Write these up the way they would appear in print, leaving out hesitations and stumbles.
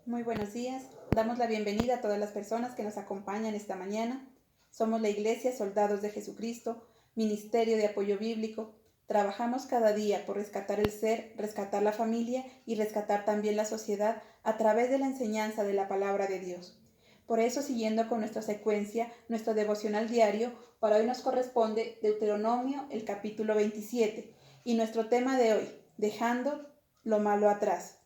Muy buenos días. Damos la bienvenida a todas las personas que nos acompañan esta mañana. Somos la Iglesia Soldados de Jesucristo, Ministerio de Apoyo Bíblico. Trabajamos cada día por rescatar el ser, rescatar la familia y rescatar también la sociedad a través de la enseñanza de la palabra de Dios. Por eso, siguiendo con nuestra secuencia, nuestro devocional diario, para hoy nos corresponde Deuteronomio, el capítulo 27, y nuestro tema de hoy, dejando lo malo atrás.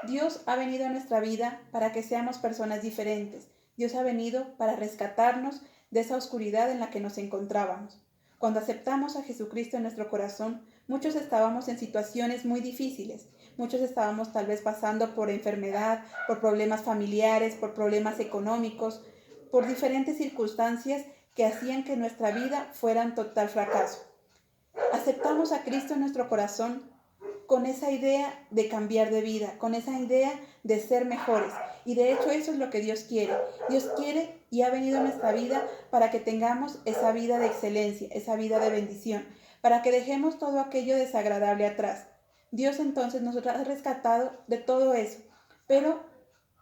Dios ha venido a nuestra vida para que seamos personas diferentes. Dios ha venido para rescatarnos de esa oscuridad en la que nos encontrábamos. Cuando aceptamos a Jesucristo en nuestro corazón, muchos estábamos en situaciones muy difíciles. Muchos estábamos tal vez pasando por enfermedad, por problemas familiares, por problemas económicos, por diferentes circunstancias que hacían que nuestra vida fuera un total fracaso. Aceptamos a Cristo en nuestro corazón con esa idea de cambiar de vida, con esa idea de ser mejores. Y de hecho eso es lo que Dios quiere. Dios quiere y ha venido a nuestra vida para que tengamos esa vida de excelencia, esa vida de bendición, para que dejemos todo aquello desagradable atrás. Dios entonces nos ha rescatado de todo eso, pero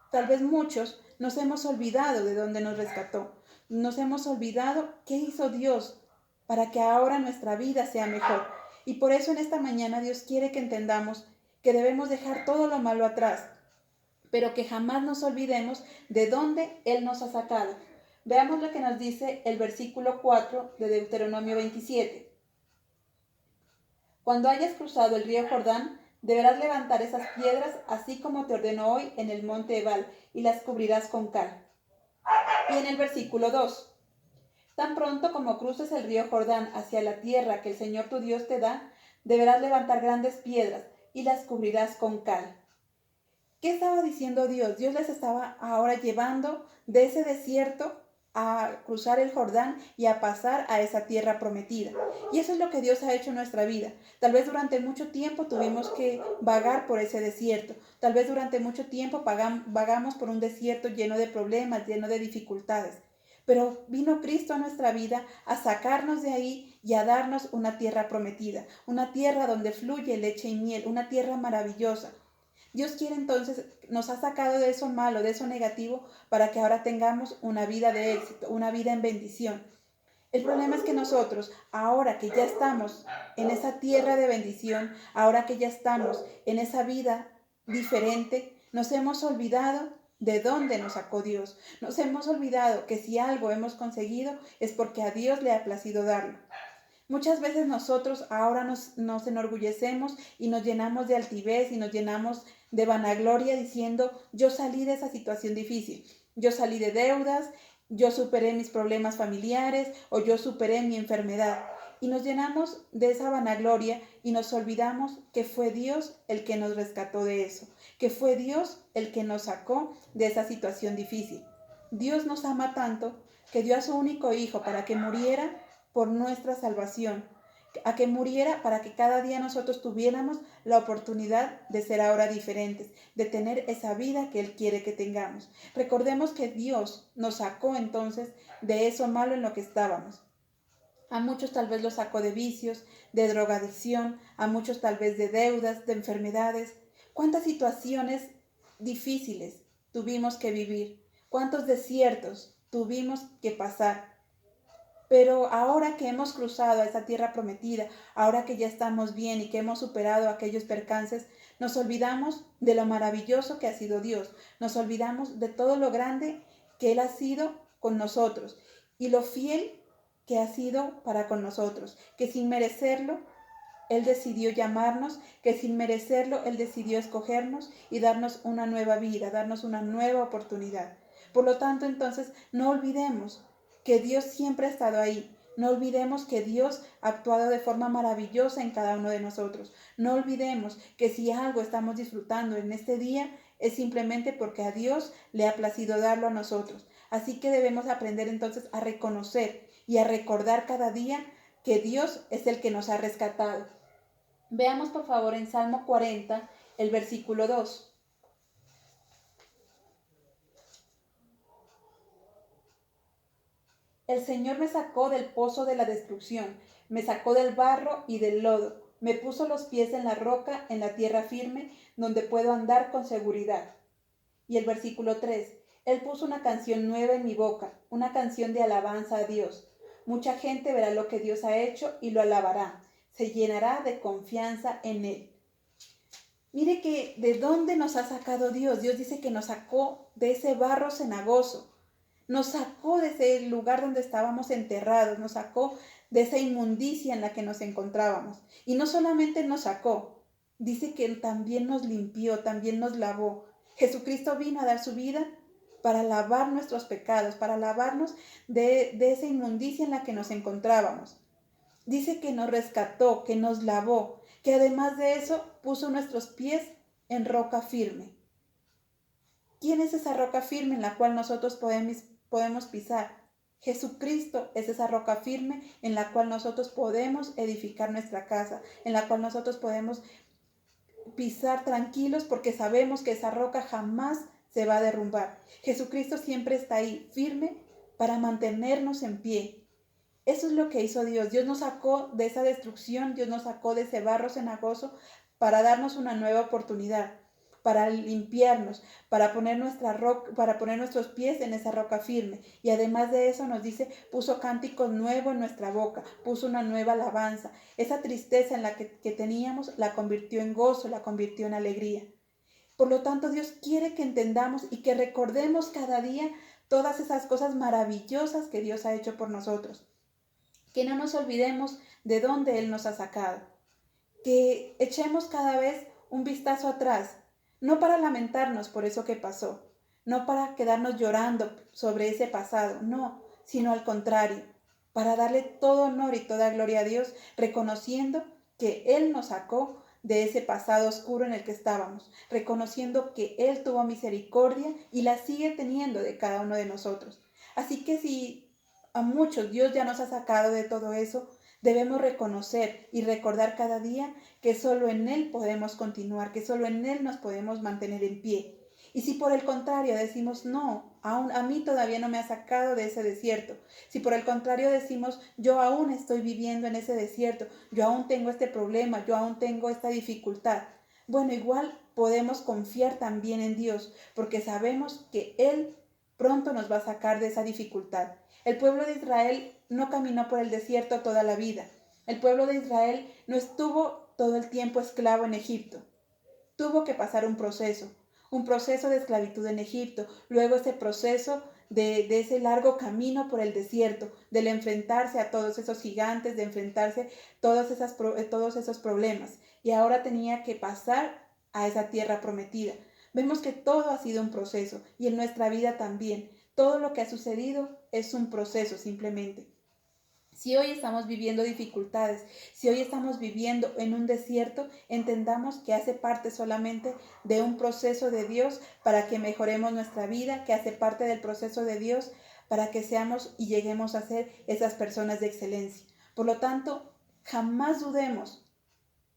tal vez muchos nos hemos olvidado de dónde nos rescató. Nos hemos olvidado qué hizo Dios para que ahora nuestra vida sea mejor. Y por eso en esta mañana Dios quiere que entendamos que debemos dejar todo lo malo atrás, pero que jamás nos olvidemos de dónde Él nos ha sacado. Veamos lo que nos dice el versículo 4 de Deuteronomio 27. Cuando hayas cruzado el río Jordán, deberás levantar esas piedras, así como te ordeno hoy en el monte Ebal, y las cubrirás con cal. Y en el versículo 2. Tan pronto como cruces el río Jordán hacia la tierra que el Señor tu Dios te da, deberás levantar grandes piedras y las cubrirás con cal. ¿Qué estaba diciendo Dios? Dios les estaba ahora llevando de ese desierto a cruzar el Jordán y a pasar a esa tierra prometida. Y eso es lo que Dios ha hecho en nuestra vida. Tal vez durante mucho tiempo tuvimos que vagar por ese desierto. Tal vez durante mucho tiempo vagamos por un desierto lleno de problemas, lleno de dificultades. Pero vino Cristo a nuestra vida a sacarnos de ahí y a darnos una tierra prometida, una tierra donde fluye leche y miel, una tierra maravillosa. Dios quiere entonces, nos ha sacado de eso malo, de eso negativo, para que ahora tengamos una vida de éxito, una vida en bendición. El problema es que nosotros, ahora que ya estamos en esa tierra de bendición, ahora que ya estamos en esa vida diferente, nos hemos olvidado de dónde nos sacó Dios. Nos hemos olvidado que si algo hemos conseguido es porque a Dios le ha placido darlo. Muchas veces nosotros ahora nos enorgullecemos y nos llenamos de altivez y nos llenamos de vanagloria diciendo, yo salí de esa situación difícil, yo salí de deudas, yo superé mis problemas familiares o yo superé mi enfermedad. Y nos llenamos de esa vanagloria y nos olvidamos que fue Dios el que nos rescató de eso, que fue Dios el que nos sacó de esa situación difícil. Dios nos ama tanto que dio a su único hijo para que muriera por nuestra salvación, a que muriera para que cada día nosotros tuviéramos la oportunidad de ser ahora diferentes, de tener esa vida que Él quiere que tengamos. Recordemos que Dios nos sacó entonces de eso malo en lo que estábamos. A muchos tal vez los sacó de vicios, de drogadicción, a muchos tal vez de deudas, de enfermedades. ¿Cuántas situaciones difíciles tuvimos que vivir? ¿Cuántos desiertos tuvimos que pasar? Pero ahora que hemos cruzado a esa tierra prometida, ahora que ya estamos bien y que hemos superado aquellos percances, nos olvidamos de lo maravilloso que ha sido Dios. Nos olvidamos de todo lo grande que Él ha sido con nosotros y lo fiel que ha sido para con nosotros, que sin merecerlo Él decidió llamarnos, que sin merecerlo Él decidió escogernos y darnos una nueva vida, darnos una nueva oportunidad. Por lo tanto, entonces, no olvidemos que Dios siempre ha estado ahí. No olvidemos que Dios ha actuado de forma maravillosa en cada uno de nosotros. No olvidemos que si algo estamos disfrutando en este día es simplemente porque a Dios le ha placido darlo a nosotros. Así que debemos aprender entonces a reconocer y a recordar cada día que Dios es el que nos ha rescatado. Veamos por favor en Salmo 40, el versículo 2. El Señor me sacó del pozo de la destrucción, me sacó del barro y del lodo, me puso los pies en la roca, en la tierra firme, donde puedo andar con seguridad. Y el versículo 3, Él puso una canción nueva en mi boca, una canción de alabanza a Dios. Mucha gente verá lo que Dios ha hecho y lo alabará. Se llenará de confianza en Él. Mire que de dónde nos ha sacado Dios. Dios dice que nos sacó de ese barro cenagoso. Nos sacó de ese lugar donde estábamos enterrados. Nos sacó de esa inmundicia en la que nos encontrábamos. Y no solamente nos sacó, dice que Él también nos limpió, también nos lavó. Jesucristo vino a dar su vida para lavar nuestros pecados, para lavarnos de esa inmundicia en la que nos encontrábamos. Dice que nos rescató, que nos lavó, que además de eso puso nuestros pies en roca firme. ¿Quién es esa roca firme en la cual nosotros podemos pisar? Jesucristo es esa roca firme en la cual nosotros podemos edificar nuestra casa, en la cual nosotros podemos pisar tranquilos porque sabemos que esa roca jamás se va a derrumbar. Jesucristo siempre está ahí, firme, para mantenernos en pie. Eso es lo que hizo Dios. Dios nos sacó de esa destrucción, Dios nos sacó de ese barro cenagoso para darnos una nueva oportunidad, para limpiarnos, para poner nuestros pies en esa roca firme. Y además de eso nos dice, puso cántico nuevo en nuestra boca, puso una nueva alabanza. Esa tristeza en la que teníamos la convirtió en gozo, la convirtió en alegría. Por lo tanto, Dios quiere que entendamos y que recordemos cada día todas esas cosas maravillosas que Dios ha hecho por nosotros. Que no nos olvidemos de dónde Él nos ha sacado. Que echemos cada vez un vistazo atrás, no para lamentarnos por eso que pasó, no para quedarnos llorando sobre ese pasado, no, sino al contrario, para darle todo honor y toda gloria a Dios, reconociendo que Él nos sacó de ese pasado oscuro en el que estábamos, reconociendo que Él tuvo misericordia y la sigue teniendo de cada uno de nosotros. Así que si a muchos Dios ya nos ha sacado de todo eso, debemos reconocer y recordar cada día que solo en Él podemos continuar, que solo en Él nos podemos mantener en pie. Y si por el contrario decimos, no, aún a mí todavía no me ha sacado de ese desierto, si por el contrario decimos, yo aún estoy viviendo en ese desierto, yo aún tengo este problema, yo aún tengo esta dificultad, bueno, igual podemos confiar también en Dios, porque sabemos que Él pronto nos va a sacar de esa dificultad. El pueblo de Israel no caminó por el desierto toda la vida. El pueblo de Israel no estuvo todo el tiempo esclavo en Egipto. Tuvo que pasar un proceso de esclavitud en Egipto, luego ese proceso de ese largo camino por el desierto, del enfrentarse a todos esos gigantes, de enfrentarse a todos esos problemas. Y ahora tenía que pasar a esa tierra prometida. Vemos que todo ha sido un proceso y en nuestra vida también. Todo lo que ha sucedido es un proceso simplemente. Si hoy estamos viviendo dificultades, si hoy estamos viviendo en un desierto, entendamos que hace parte solamente de un proceso de Dios para que mejoremos nuestra vida, que hace parte del proceso de Dios para que seamos y lleguemos a ser esas personas de excelencia. Por lo tanto, jamás dudemos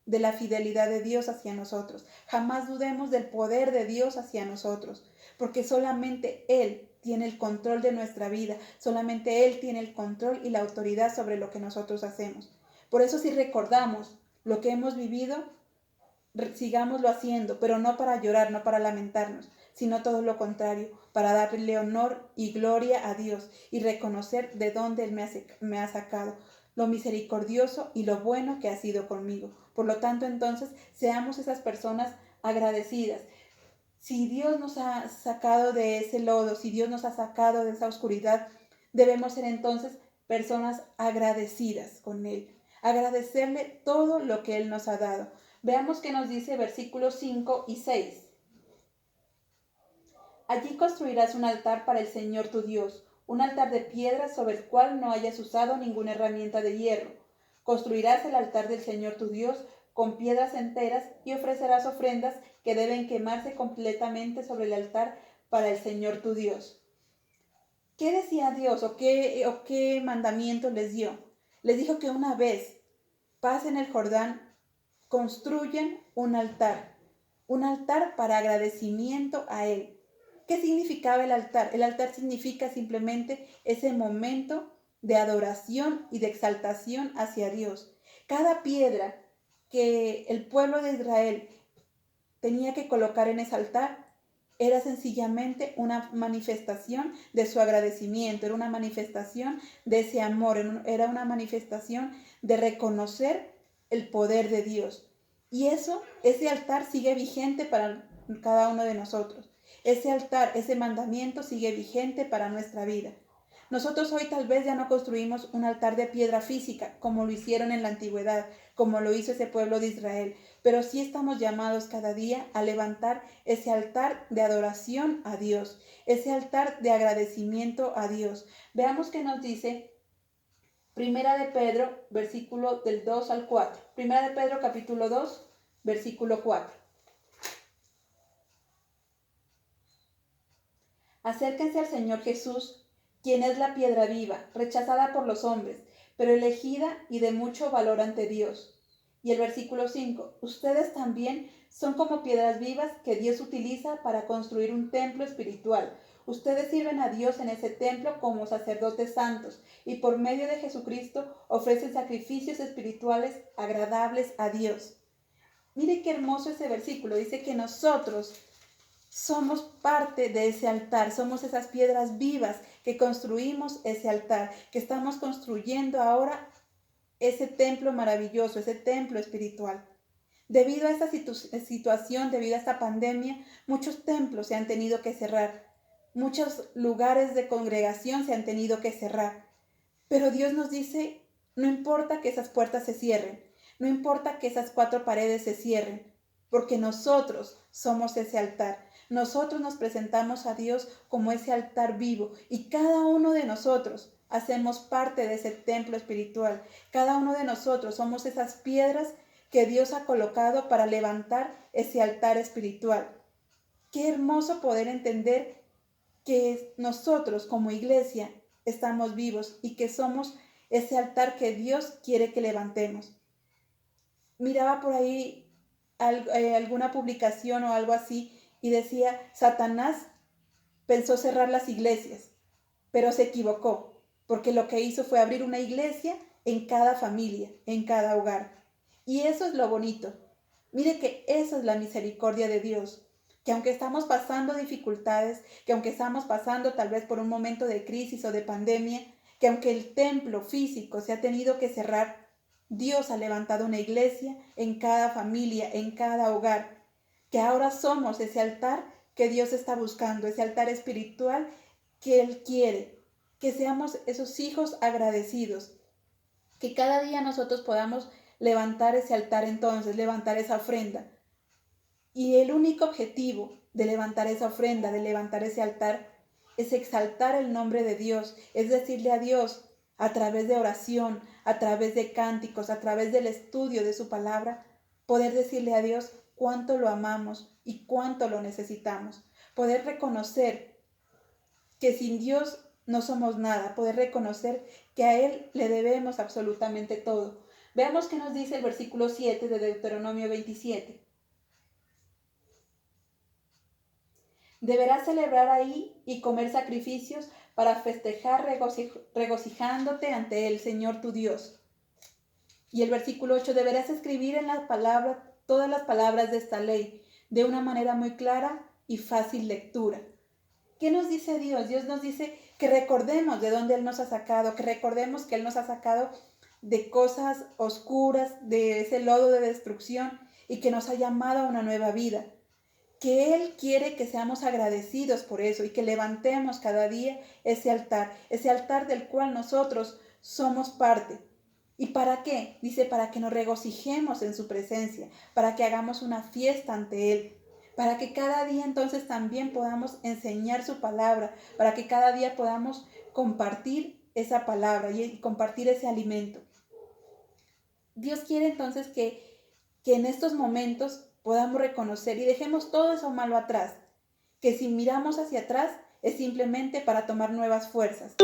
de la fidelidad de Dios hacia nosotros. Jamás dudemos del poder de Dios hacia nosotros, porque solamente Él tiene el control de nuestra vida, solamente Él tiene el control y la autoridad sobre lo que nosotros hacemos. Por eso si recordamos lo que hemos vivido, sigámoslo haciendo, pero no para llorar, no para lamentarnos, sino todo lo contrario, para darle honor y gloria a Dios y reconocer de dónde Él me ha sacado, lo misericordioso y lo bueno que ha sido conmigo. Por lo tanto, entonces, seamos esas personas agradecidas. Si Dios nos ha sacado de ese lodo, si Dios nos ha sacado de esa oscuridad, debemos ser entonces personas agradecidas con Él. Agradecerle todo lo que Él nos ha dado. Veamos qué nos dice versículos 5 y 6. Allí construirás un altar para el Señor tu Dios, un altar de piedra sobre el cual no hayas usado ninguna herramienta de hierro. Construirás el altar del Señor tu Dios con piedras enteras y ofrecerás ofrendas que deben quemarse completamente sobre el altar para el Señor tu Dios. ¿Qué decía Dios o qué mandamiento les dio? Les dijo que una vez pasen el Jordán, construyan un altar para agradecimiento a Él. ¿Qué significaba el altar? El altar significa simplemente ese momento de adoración y de exaltación hacia Dios. Cada piedra que el pueblo de Israel tenía que colocar en ese altar era sencillamente una manifestación de su agradecimiento, era una manifestación de ese amor, era una manifestación de reconocer el poder de Dios. Y ese altar sigue vigente para cada uno de nosotros. Ese altar, ese mandamiento sigue vigente para nuestra vida. Nosotros hoy tal vez ya no construimos un altar de piedra física como lo hicieron en la antigüedad, como lo hizo ese pueblo de Israel, pero sí estamos llamados cada día a levantar ese altar de adoración a Dios, ese altar de agradecimiento a Dios. Veamos qué nos dice Primera de Pedro, versículo del 2 al 4. Primera de Pedro, capítulo 2, versículo 4. Acérquense al Señor Jesús, quien es la piedra viva, rechazada por los hombres, pero elegida y de mucho valor ante Dios. Y el versículo 5, ustedes también son como piedras vivas que Dios utiliza para construir un templo espiritual. Ustedes sirven a Dios en ese templo como sacerdotes santos y por medio de Jesucristo ofrecen sacrificios espirituales agradables a Dios. Mire qué hermoso ese versículo, dice que nosotros somos parte de ese altar, somos esas piedras vivas que construimos ese altar, que estamos construyendo ahora ese templo maravilloso, ese templo espiritual. Debido a esta situación, debido a esta pandemia, muchos templos se han tenido que cerrar, muchos lugares de congregación se han tenido que cerrar. Pero Dios nos dice, no importa que esas puertas se cierren, no importa que esas 4 paredes se cierren, porque nosotros somos ese altar. Nosotros nos presentamos a Dios como ese altar vivo y cada uno de nosotros hacemos parte de ese templo espiritual. Cada uno de nosotros somos esas piedras que Dios ha colocado para levantar ese altar espiritual. Qué hermoso poder entender que nosotros como iglesia estamos vivos y que somos ese altar que Dios quiere que levantemos. Miraba por ahí alguna publicación o algo así y decía, Satanás pensó cerrar las iglesias, pero se equivocó, porque lo que hizo fue abrir una iglesia en cada familia, en cada hogar. Y eso es lo bonito. Mire que eso es la misericordia de Dios, que aunque estamos pasando dificultades, que aunque estamos pasando tal vez por un momento de crisis o de pandemia, que aunque el templo físico se ha tenido que cerrar, Dios ha levantado una iglesia en cada familia, en cada hogar, que ahora somos ese altar que Dios está buscando, ese altar espiritual que Él quiere, que seamos esos hijos agradecidos, que cada día nosotros podamos levantar ese altar entonces, levantar esa ofrenda. Y el único objetivo de levantar esa ofrenda, de levantar ese altar, es exaltar el nombre de Dios, es decirle a Dios a través de oración, a través de cánticos, a través del estudio de su palabra, poder decirle a Dios cuánto lo amamos y cuánto lo necesitamos, poder reconocer que sin Dios no somos nada, poder reconocer que a Él le debemos absolutamente todo. Veamos qué nos dice el versículo 7 de Deuteronomio 27. Deberás celebrar ahí y comer sacrificios para festejar regocijándote ante el Señor tu Dios. Y el versículo 8, deberás escribir en la palabra todas las palabras de esta ley, de una manera muy clara y fácil lectura. ¿Qué nos dice Dios? Dios nos dice que recordemos de dónde Él nos ha sacado, que recordemos que Él nos ha sacado de cosas oscuras, de ese lodo de destrucción y que nos ha llamado a una nueva vida. Que Él quiere que seamos agradecidos por eso y que levantemos cada día ese altar del cual nosotros somos parte. ¿Y para qué? Dice, para que nos regocijemos en su presencia, para que hagamos una fiesta ante Él, para que cada día entonces también podamos enseñar su palabra, para que cada día podamos compartir esa palabra y compartir ese alimento. Dios quiere entonces que en estos momentos podamos reconocer y dejemos todo eso malo atrás, que si miramos hacia atrás es simplemente para tomar nuevas fuerzas,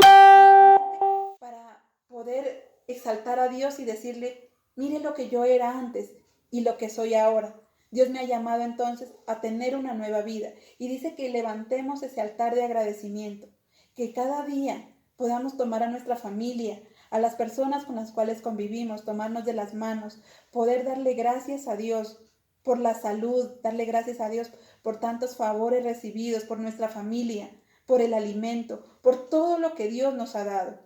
para poder exaltar a Dios y decirle, mire lo que yo era antes y lo que soy ahora. Dios me ha llamado entonces a tener una nueva vida y dice que levantemos ese altar de agradecimiento, que cada día podamos tomar a nuestra familia, a las personas con las cuales convivimos, tomarnos de las manos, poder darle gracias a Dios por la salud, darle gracias a Dios por tantos favores recibidos, por nuestra familia, por el alimento, por todo lo que Dios nos ha dado.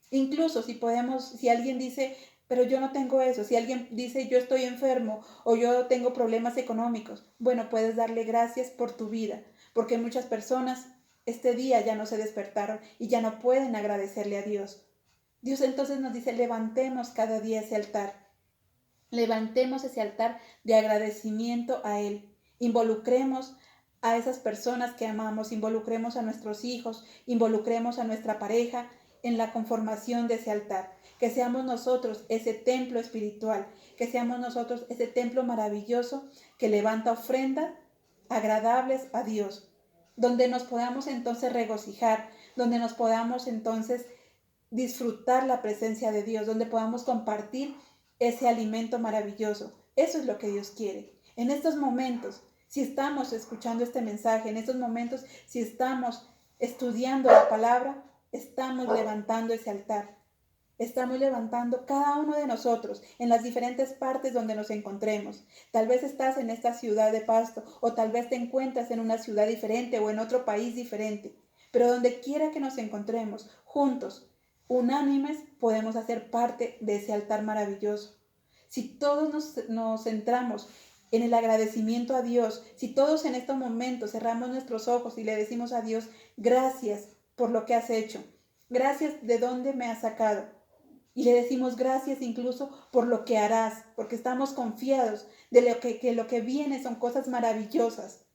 Incluso si alguien dice, pero yo no tengo eso, si alguien dice yo estoy enfermo o yo tengo problemas económicos, bueno, puedes darle gracias por tu vida, porque muchas personas este día ya no se despertaron y ya no pueden agradecerle a Dios. Dios entonces nos dice, levantemos cada día ese altar. Levantemos ese altar de agradecimiento a Él. Involucremos a esas personas que amamos, involucremos a nuestros hijos, involucremos a nuestra pareja en la conformación de ese altar. Que seamos nosotros ese templo espiritual, que seamos nosotros ese templo maravilloso que levanta ofrendas agradables a Dios, donde nos podamos entonces regocijar, donde nos podamos entonces disfrutar la presencia de Dios, donde podamos compartir ese alimento maravilloso. Eso es lo que Dios quiere. En estos momentos, si estamos escuchando este mensaje, en estos momentos, si estamos estudiando la palabra, estamos levantando ese altar. Estamos levantando cada uno de nosotros en las diferentes partes donde nos encontremos. Tal vez estás en esta ciudad de Pasto o tal vez te encuentras en una ciudad diferente o en otro país diferente. Pero donde quiera que nos encontremos, juntos, unánimes, podemos hacer parte de ese altar maravilloso. Si todos nos centramos en el agradecimiento a Dios, si todos en estos momentos cerramos nuestros ojos y le decimos a Dios, gracias por lo que has hecho, gracias de dónde me has sacado, y le decimos gracias incluso por lo que harás, porque estamos confiados de que lo que viene son cosas maravillosas.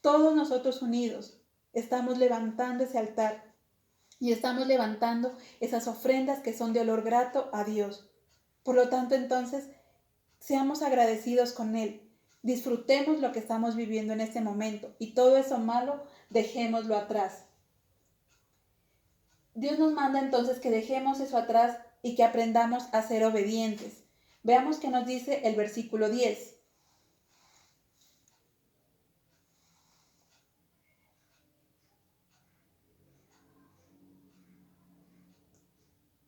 Todos nosotros unidos estamos levantando ese altar y estamos levantando esas ofrendas que son de olor grato a Dios. Por lo tanto, entonces, seamos agradecidos con Él. Disfrutemos lo que estamos viviendo en este momento y todo eso malo, dejémoslo atrás. Dios nos manda entonces que dejemos eso atrás y que aprendamos a ser obedientes. Veamos qué nos dice el versículo 10.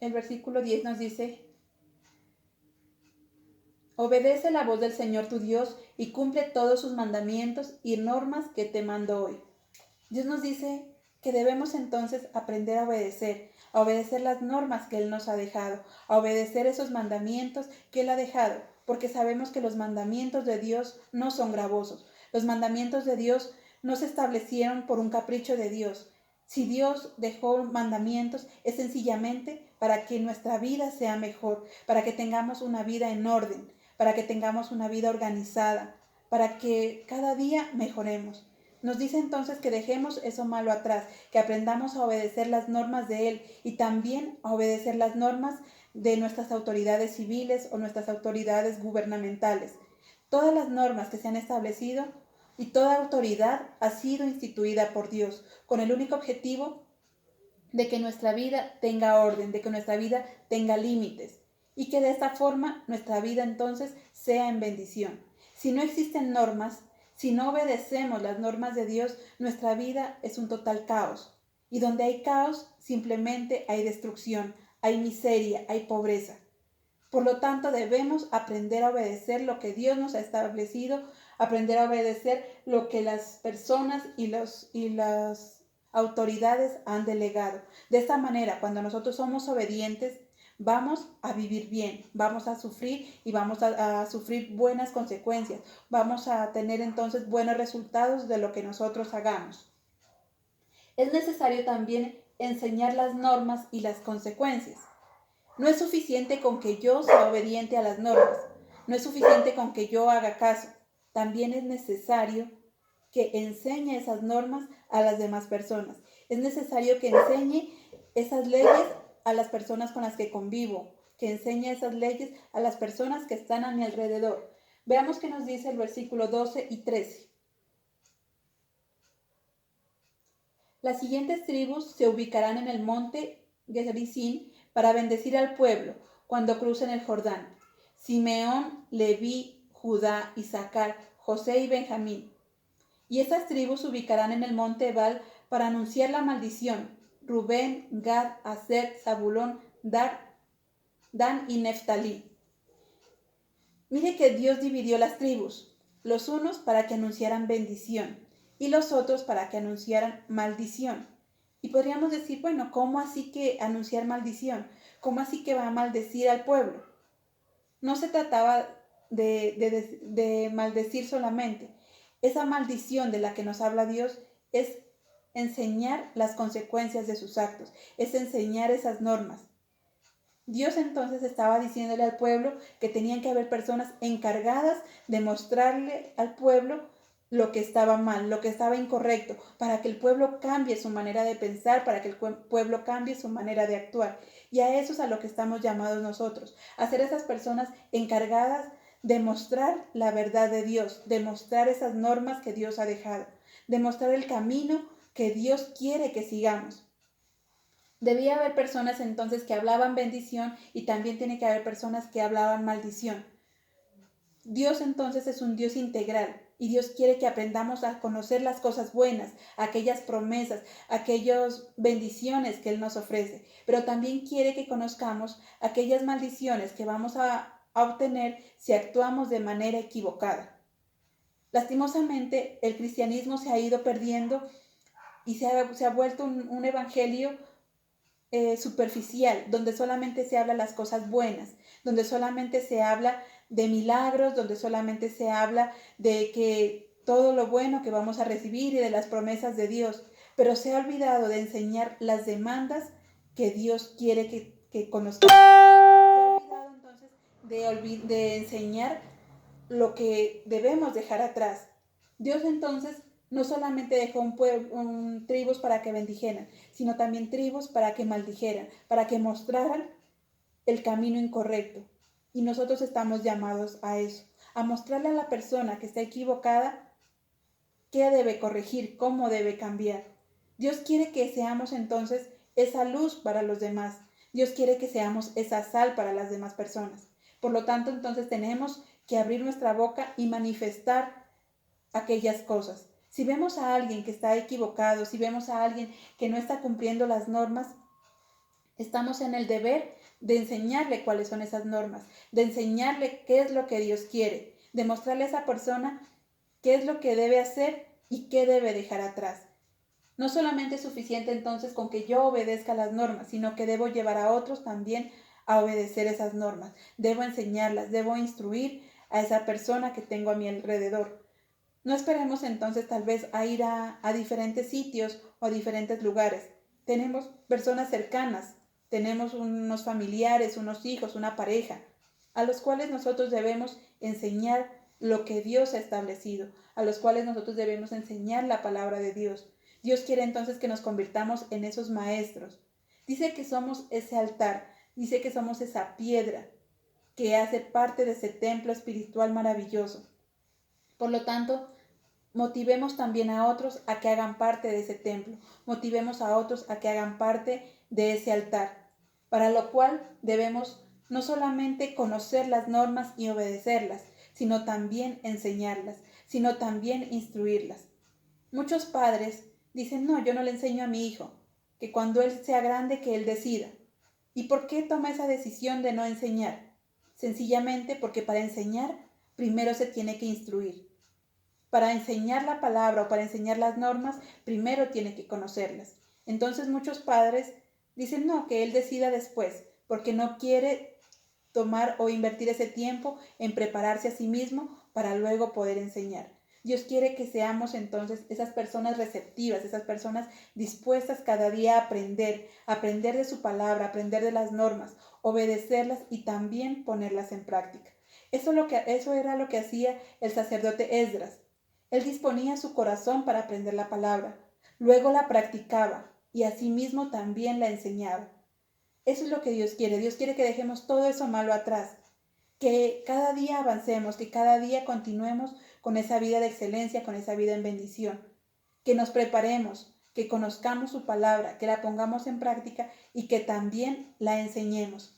El versículo 10 nos dice, obedece la voz del Señor tu Dios y cumple todos sus mandamientos y normas que te mando hoy. Dios nos dice que debemos entonces aprender a obedecer las normas que Él nos ha dejado, a obedecer esos mandamientos que Él ha dejado, porque sabemos que los mandamientos de Dios no son gravosos. Los mandamientos de Dios no se establecieron por un capricho de Dios. Si Dios dejó mandamientos, es sencillamente para que nuestra vida sea mejor, para que tengamos una vida en orden, para que tengamos una vida organizada, para que cada día mejoremos. Nos dice entonces que dejemos eso malo atrás, que aprendamos a obedecer las normas de Él y también a obedecer las normas de nuestras autoridades civiles o nuestras autoridades gubernamentales. Todas las normas que se han establecido y toda autoridad ha sido instituida por Dios con el único objetivo de que nuestra vida tenga orden, de que nuestra vida tenga límites y que de esta forma nuestra vida entonces sea en bendición. Si no existen normas, si no obedecemos las normas de Dios, nuestra vida es un total caos. Y donde hay caos, simplemente hay destrucción, hay miseria, hay pobreza. Por lo tanto, debemos aprender a obedecer lo que Dios nos ha establecido, aprender a obedecer lo que las personas y las autoridades han delegado. De esta manera, cuando nosotros somos obedientes, vamos a vivir bien, vamos a sufrir y vamos a sufrir buenas consecuencias. Vamos a tener entonces buenos resultados de lo que nosotros hagamos. Es necesario también enseñar las normas y las consecuencias. No es suficiente con que yo sea obediente a las normas, no es suficiente con que yo haga caso. También es necesario que enseñe esas normas a las demás personas. Es necesario que enseñe esas leyes a las personas con las que convivo, que enseñe esas leyes a las personas que están a mi alrededor. Veamos qué nos dice el versículo 12 y 13. Las siguientes tribus se ubicarán en el monte Gerizim para bendecir al pueblo cuando crucen el Jordán: Simeón, Leví, Judá, Isaacar, José y Benjamín. Y estas tribus se ubicarán en el monte Ebal para anunciar la maldición: Rubén, Gad, Aser, Zabulón, Dan y Neftalí. Mire que Dios dividió las tribus. los unos para que anunciaran bendición y los otros para que anunciaran maldición. Y podríamos decir, bueno, ¿cómo así que anunciar maldición? ¿Cómo así que va a maldecir al pueblo? No se trataba de maldecir solamente. Esa maldición de la que nos habla Dios es enseñar las consecuencias de sus actos, es enseñar esas normas. Dios entonces estaba diciéndole al pueblo que tenían que haber personas encargadas de mostrarle al pueblo lo que estaba mal, lo que estaba incorrecto, para que el pueblo cambie su manera de pensar, para que el pueblo cambie su manera de actuar. Y a eso es a lo que estamos llamados nosotros, a ser esas personas encargadas de mostrar la verdad de Dios, de mostrar esas normas que Dios ha dejado, de mostrar el camino que Dios quiere que sigamos. Debía haber personas entonces que hablaban bendición y también tiene que haber personas que hablaban maldición. Dios entonces es un Dios integral y Dios quiere que aprendamos a conocer las cosas buenas, aquellas promesas, aquellas bendiciones que Él nos ofrece, pero también quiere que conozcamos aquellas maldiciones que vamos a obtener si actuamos de manera equivocada. Lastimosamente, el cristianismo se ha ido perdiendo y se ha vuelto un evangelio superficial, donde solamente se habla las cosas buenas, donde solamente se habla de milagros, donde solamente se habla de que todo lo bueno que vamos a recibir y de las promesas de Dios, pero se ha olvidado de enseñar las demandas que Dios quiere que conozcamos. Se ha olvidado entonces de enseñar lo que debemos dejar atrás. Dios entonces no solamente dejó tribus para que bendijeran, sino también tribus para que maldijeran, para que mostraran el camino incorrecto. Y nosotros estamos llamados a eso, a mostrarle a la persona que está equivocada qué debe corregir, cómo debe cambiar. Dios quiere que seamos entonces esa luz para los demás. Dios quiere que seamos esa sal para las demás personas. Por lo tanto, entonces tenemos que abrir nuestra boca y manifestar aquellas cosas. Si vemos a alguien que está equivocado, si vemos a alguien que no está cumpliendo las normas, estamos en el deber de enseñarle cuáles son esas normas, de enseñarle qué es lo que Dios quiere, de mostrarle a esa persona qué es lo que debe hacer y qué debe dejar atrás. No solamente es suficiente entonces con que yo obedezca las normas, sino que debo llevar a otros también a obedecer esas normas. Debo enseñarlas, debo instruir a esa persona que tengo a mi alrededor. No esperemos entonces tal vez a ir a diferentes sitios o a diferentes lugares. Tenemos personas cercanas, tenemos unos familiares, unos hijos, una pareja, a los cuales nosotros debemos enseñar lo que Dios ha establecido, a los cuales nosotros debemos enseñar la palabra de Dios. Dios quiere entonces que nos convirtamos en esos maestros. Dice que somos ese altar, dice que somos esa piedra que hace parte de ese templo espiritual maravilloso. Por lo tanto, motivemos también a otros a que hagan parte de ese templo, motivemos a otros a que hagan parte de ese altar, para lo cual debemos no solamente conocer las normas y obedecerlas, sino también enseñarlas, sino también instruirlas. Muchos padres dicen, no, yo no le enseño a mi hijo, que cuando él sea grande que él decida. ¿Y por qué toma esa decisión de no enseñar? Sencillamente porque para enseñar primero se tiene que instruir. Para enseñar la palabra o para enseñar las normas, primero tiene que conocerlas. Entonces muchos padres dicen no, que él decida después, porque no quiere tomar o invertir ese tiempo en prepararse a sí mismo para luego poder enseñar. Dios quiere que seamos entonces esas personas receptivas, esas personas dispuestas cada día a aprender de su palabra, aprender de las normas, obedecerlas y también ponerlas en práctica. Eso era lo que hacía el sacerdote Esdras. Él disponía su corazón para aprender la palabra, luego la practicaba y asimismo también la enseñaba. Eso es lo que Dios quiere. Dios quiere que dejemos todo eso malo atrás, que cada día avancemos, que cada día continuemos con esa vida de excelencia, con esa vida en bendición, que nos preparemos, que conozcamos su palabra, que la pongamos en práctica y que también la enseñemos.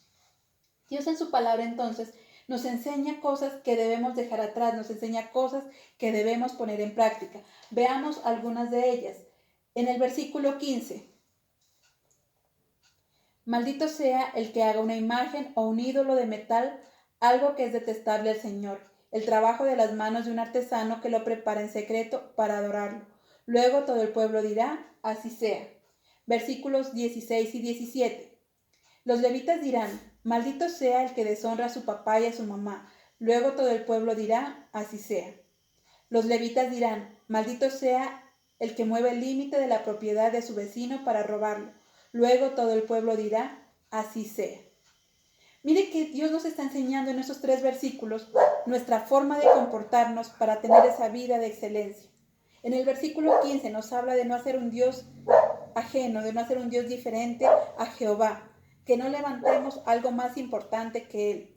Dios en su palabra entonces nos enseña cosas que debemos dejar atrás, nos enseña cosas que debemos poner en práctica. Veamos algunas de ellas. En el versículo 15. Maldito sea el que haga una imagen o un ídolo de metal, algo que es detestable al Señor, el trabajo de las manos de un artesano que lo prepara en secreto para adorarlo. Luego todo el pueblo dirá, así sea. Versículos 16 y 17. Los levitas dirán, maldito sea el que deshonra a su papá y a su mamá. Luego todo el pueblo dirá, así sea. Los levitas dirán, maldito sea el que mueve el límite de la propiedad de su vecino para robarlo. Luego todo el pueblo dirá, así sea. Mire que Dios nos está enseñando en esos 3 versículos nuestra forma de comportarnos para tener esa vida de excelencia. En el versículo 15 nos habla de no hacer un Dios ajeno, de no hacer un Dios diferente a Jehová, que no levantemos algo más importante que Él.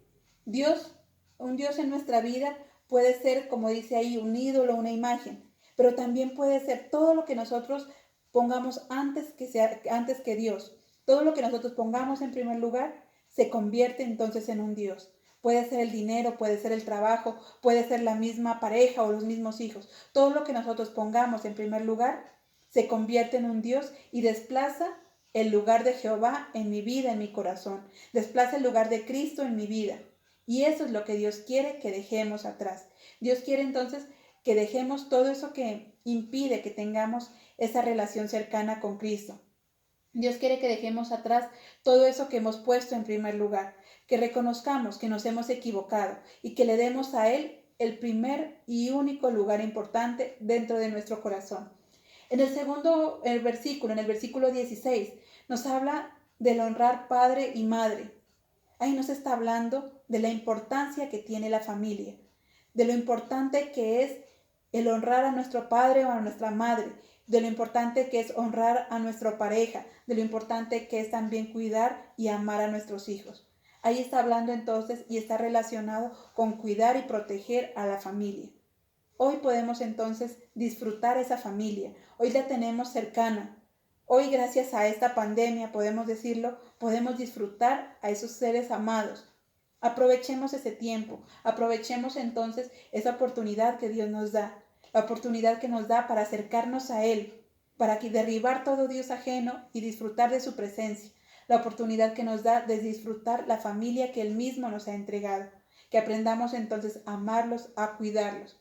Un Dios en nuestra vida puede ser, como dice ahí, un ídolo, una imagen, pero también puede ser todo lo que nosotros pongamos antes que Dios. Todo lo que nosotros pongamos en primer lugar se convierte entonces en un Dios. Puede ser el dinero, puede ser el trabajo, puede ser la misma pareja o los mismos hijos. Todo lo que nosotros pongamos en primer lugar se convierte en un Dios y desplaza el lugar de Jehová en mi vida, en mi corazón. Desplaza el lugar de Cristo en mi vida. Y eso es lo que Dios quiere que dejemos atrás. Dios quiere entonces que dejemos todo eso que impide que tengamos esa relación cercana con Cristo. Dios quiere que dejemos atrás todo eso que hemos puesto en primer lugar, que reconozcamos que nos hemos equivocado y que le demos a Él el primer y único lugar importante dentro de nuestro corazón. En el versículo 16, nos habla del honrar padre y madre. Ahí nos está hablando de la importancia que tiene la familia, de lo importante que es el honrar a nuestro padre o a nuestra madre, de lo importante que es honrar a nuestra pareja, de lo importante que es también cuidar y amar a nuestros hijos. Ahí está hablando entonces y está relacionado con cuidar y proteger a la familia. Hoy podemos entonces disfrutar esa familia, hoy la tenemos cercana. Hoy, gracias a esta pandemia, podemos decirlo, podemos disfrutar a esos seres amados. Aprovechemos ese tiempo, aprovechemos entonces esa oportunidad que Dios nos da, la oportunidad que nos da para acercarnos a Él, para derribar todo Dios ajeno y disfrutar de su presencia, la oportunidad que nos da de disfrutar la familia que Él mismo nos ha entregado, que aprendamos entonces a amarlos, a cuidarlos.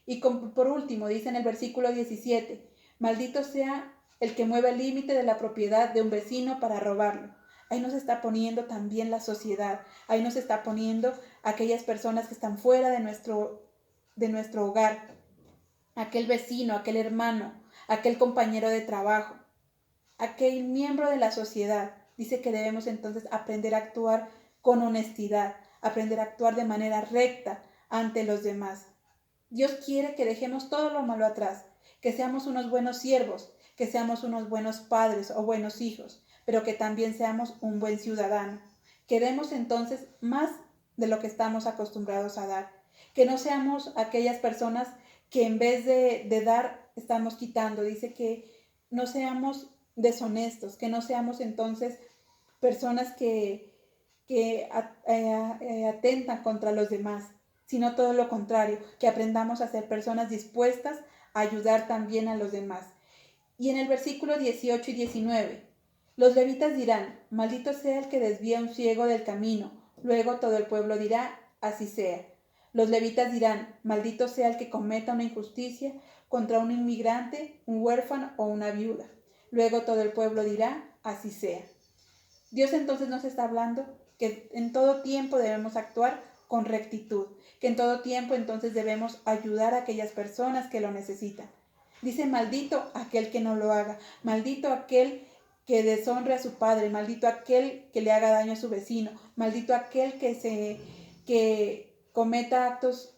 Y por último, dice en el versículo 17, maldito sea el que mueve el límite de la propiedad de un vecino para robarlo. Ahí nos está poniendo también la sociedad, ahí nos está poniendo aquellas personas que están fuera de nuestro hogar, aquel vecino, aquel hermano, aquel compañero de trabajo, aquel miembro de la sociedad. Dice que debemos entonces aprender a actuar con honestidad, aprender a actuar de manera recta ante los demás. Dios quiere que dejemos todo lo malo atrás, que seamos unos buenos siervos, que seamos unos buenos padres o buenos hijos, pero que también seamos un buen ciudadano. Que demos entonces más de lo que estamos acostumbrados a dar. Que no seamos aquellas personas que en vez de dar estamos quitando. Dice que no seamos deshonestos, que no seamos entonces personas que atentan contra los demás, sino todo lo contrario, que aprendamos a ser personas dispuestas a ayudar también a los demás. Y en el versículo 18 y 19, los levitas dirán, maldito sea el que desvía a un ciego del camino. Luego todo el pueblo dirá, así sea. Los levitas dirán, maldito sea el que cometa una injusticia contra un inmigrante, un huérfano o una viuda. Luego todo el pueblo dirá, así sea. Dios entonces nos está hablando que en todo tiempo debemos actuar con rectitud, que en todo tiempo entonces debemos ayudar a aquellas personas que lo necesitan. Dice, maldito aquel que no lo haga, maldito aquel que deshonre a su padre, maldito aquel que le haga daño a su vecino, maldito aquel que cometa actos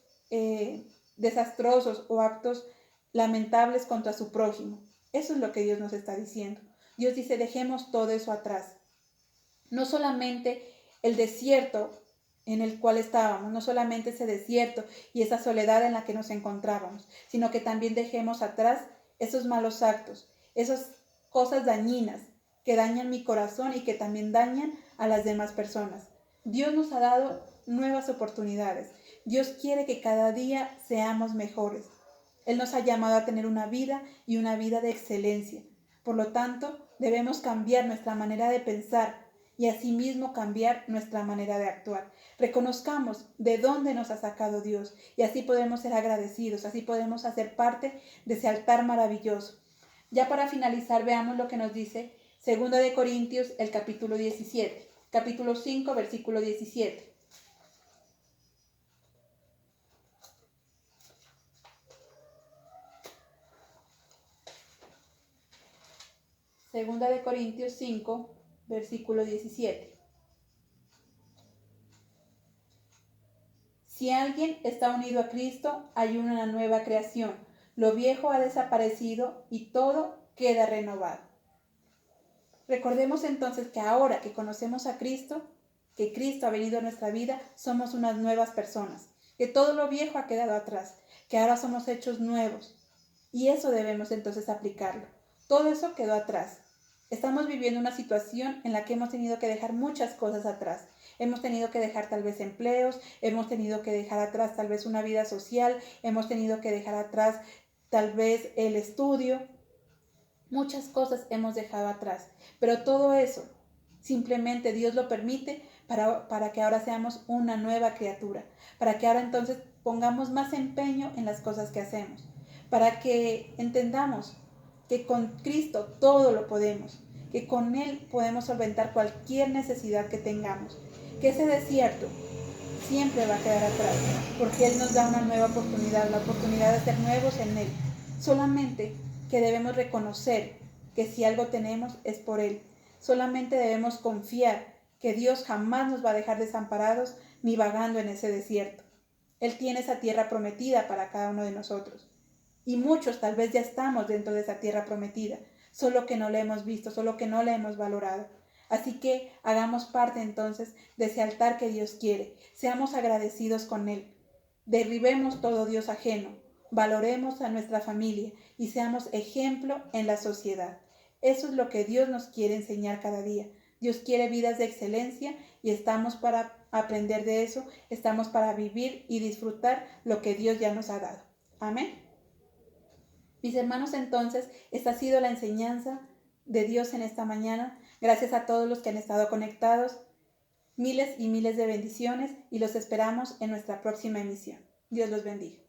desastrosos o actos lamentables contra su prójimo. Eso es lo que Dios nos está diciendo. Dios dice, dejemos todo eso atrás. No solamente el desierto en el cual estábamos, no solamente ese desierto y esa soledad en la que nos encontrábamos, sino que también dejemos atrás esos malos actos, esas cosas dañinas que dañan mi corazón y que también dañan a las demás personas. Dios nos ha dado nuevas oportunidades. Dios quiere que cada día seamos mejores. Él nos ha llamado a tener una vida y una vida de excelencia. Por lo tanto, debemos cambiar nuestra manera de pensar y asimismo cambiar nuestra manera de actuar. Reconozcamos de dónde nos ha sacado Dios y así podemos ser agradecidos, así podemos hacer parte de ese altar maravilloso. Ya para finalizar, veamos lo que nos dice 2 de Corintios, el capítulo 17, capítulo 5, versículo 17. Segunda de Corintios 5, versículo 17. Si alguien está unido a Cristo, hay una nueva creación. Lo viejo ha desaparecido y todo queda renovado. Recordemos entonces que ahora que conocemos a Cristo, que Cristo ha venido a nuestra vida, somos unas nuevas personas, que todo lo viejo ha quedado atrás, que ahora somos hechos nuevos. Y eso debemos entonces aplicarlo. Todo eso quedó atrás. Estamos viviendo una situación en la que hemos tenido que dejar muchas cosas atrás. Hemos tenido que dejar tal vez empleos, hemos tenido que dejar atrás tal vez una vida social, hemos tenido que dejar atrás tal vez el estudio. Muchas cosas hemos dejado atrás, pero todo eso simplemente Dios lo permite para que ahora seamos una nueva criatura, para que ahora entonces pongamos más empeño en las cosas que hacemos, para que entendamos que con Cristo todo lo podemos, que con Él podemos solventar cualquier necesidad que tengamos, que ese desierto siempre va a quedar atrás, porque Él nos da una nueva oportunidad, la oportunidad de ser nuevos en Él. Solamente que debemos reconocer que si algo tenemos es por Él. Solamente debemos confiar que Dios jamás nos va a dejar desamparados ni vagando en ese desierto. Él tiene esa tierra prometida para cada uno de nosotros. Y muchos tal vez ya estamos dentro de esa tierra prometida, solo que no la hemos visto, solo que no la hemos valorado. Así que hagamos parte entonces de ese altar que Dios quiere. Seamos agradecidos con Él. Derribemos todo Dios ajeno. Valoremos a nuestra familia y seamos ejemplo en la sociedad. Eso es lo que Dios nos quiere enseñar cada día. Dios quiere vidas de excelencia y estamos para aprender de eso, estamos para vivir y disfrutar lo que Dios ya nos ha dado. Amén. Mis hermanos, entonces, esta ha sido la enseñanza de Dios en esta mañana. Gracias a todos los que han estado conectados. Miles y miles de bendiciones y los esperamos en nuestra próxima emisión. Dios los bendiga.